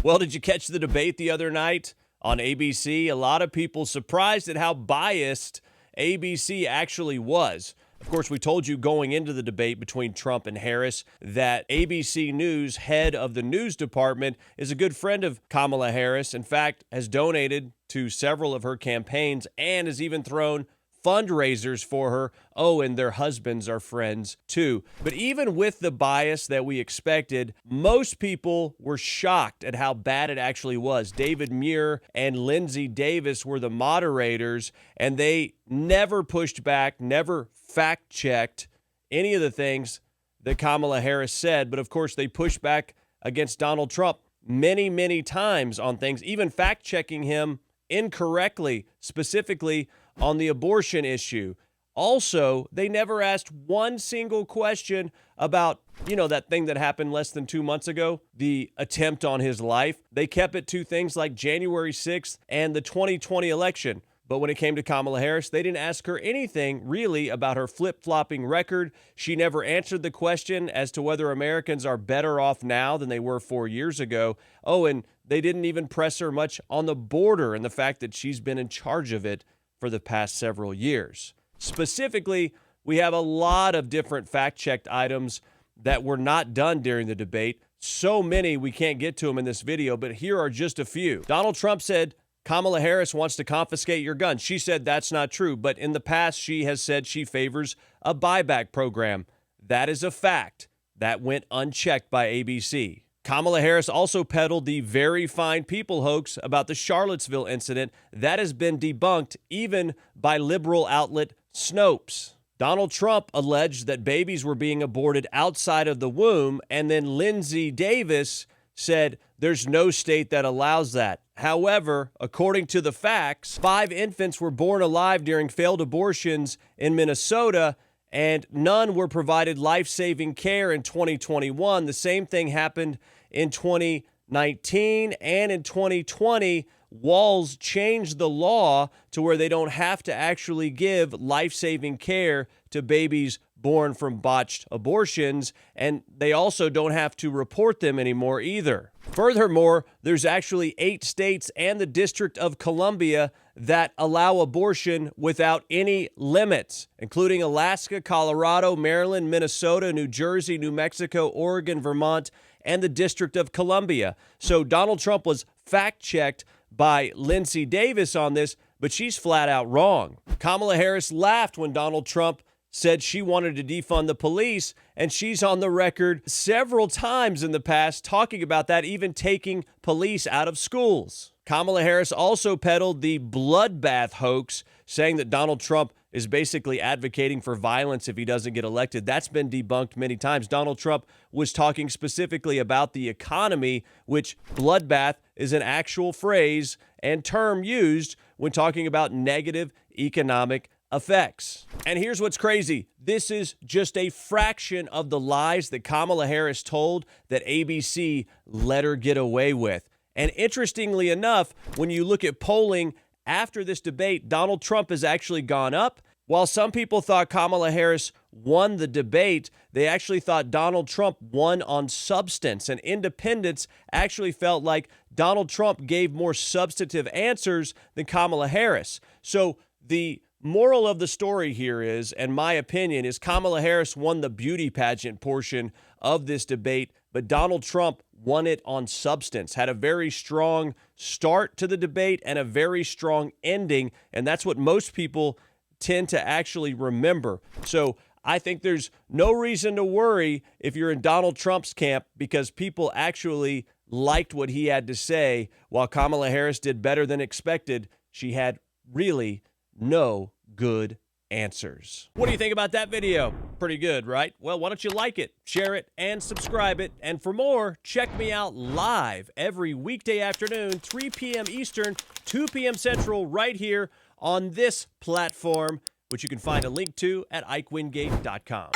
Well, did you catch the debate the other night on ABC? A lot of people surprised at how biased ABC actually was. Of course, we told you going into the debate between Trump and Harris that ABC News head of the news department is a good friend of Kamala Harris. In fact, has donated to several of her campaigns and has even thrown fundraisers for her. Oh, and their husbands are friends too. But even with the bias that we expected, most people were shocked at how bad it actually was. David Muir and Lindsay Davis were the moderators, and they never pushed back, never fact-checked any of the things that Kamala Harris said. But of course, they pushed back against Donald Trump many, many times on things, even fact-checking him incorrectly, specifically on the abortion issue. Also, they never asked one single question about, that thing that happened less than 2 months ago, the attempt on his life. They kept it to things like January 6th and the 2020 election. But when it came to Kamala Harris, they didn't ask her anything really about her flip-flopping record. She never answered the question as to whether Americans are better off now than they were 4 years ago. Oh, and they didn't even press her much on the border and the fact that she's been in charge of it for the past several years. Specifically, we have a lot of different fact-checked items that were not done during the debate. So many we can't get to them in this video, but here are just a few. Donald Trump said Kamala Harris wants to confiscate your gun. She said that's not true, but in the past she has said she favors a buyback program. That is a fact. That went unchecked by ABC. Kamala Harris also peddled the very fine people hoax about the Charlottesville incident. That has been debunked even by liberal outlet Snopes. Donald Trump alleged that babies were being aborted outside of the womb, and then Lindsay Davis said there's no state that allows that. However, according to the facts, 5 infants were born alive during failed abortions in Minnesota, and none were provided life-saving care in 2021. The same thing happened in 2019 and in 2020. Walz changed the law to where they don't have to actually give life-saving care to babies born from botched abortions, and they also don't have to report them anymore either. Furthermore, there's actually 8 states and the District of Columbia that allow abortion without any limits, including Alaska, Colorado, Maryland, Minnesota, New Jersey, New Mexico, Oregon, Vermont, and the District of Columbia. So Donald Trump was fact-checked by Lindsay Davis on this, but she's flat out wrong. Kamala Harris laughed when Donald Trump said she wanted to defund the police, and she's on the record several times in the past talking about that, even taking police out of schools. Kamala Harris also peddled the bloodbath hoax, saying that Donald Trump is basically advocating for violence if he doesn't get elected. That's been debunked many times. Donald Trump was talking specifically about the economy, which bloodbath is an actual phrase and term used when talking about negative economic effects. And here's what's crazy. This is just a fraction of the lies that Kamala Harris told that ABC let her get away with. And interestingly enough, when you look at polling after this debate, Donald Trump has actually gone up. While some people thought Kamala Harris won the debate, they actually thought Donald Trump won on substance. And independents actually felt like Donald Trump gave more substantive answers than Kamala Harris. So the moral of the story here is, and my opinion, is Kamala Harris won the beauty pageant portion of this debate, but Donald Trump won it on substance, had a very strong start to the debate and a very strong ending, and that's what most people tend to actually remember. So I think there's no reason to worry if you're in Donald Trump's camp, because people actually liked what he had to say. While Kamala Harris did better than expected, she had really no good answers. What do you think about that video? Pretty good, right? Well, why don't you like it, share it, and subscribe it? And for more, check me out live every weekday afternoon, 3 p.m. Eastern, 2 p.m. Central, right here on this platform, which you can find a link to at IkeWingate.com.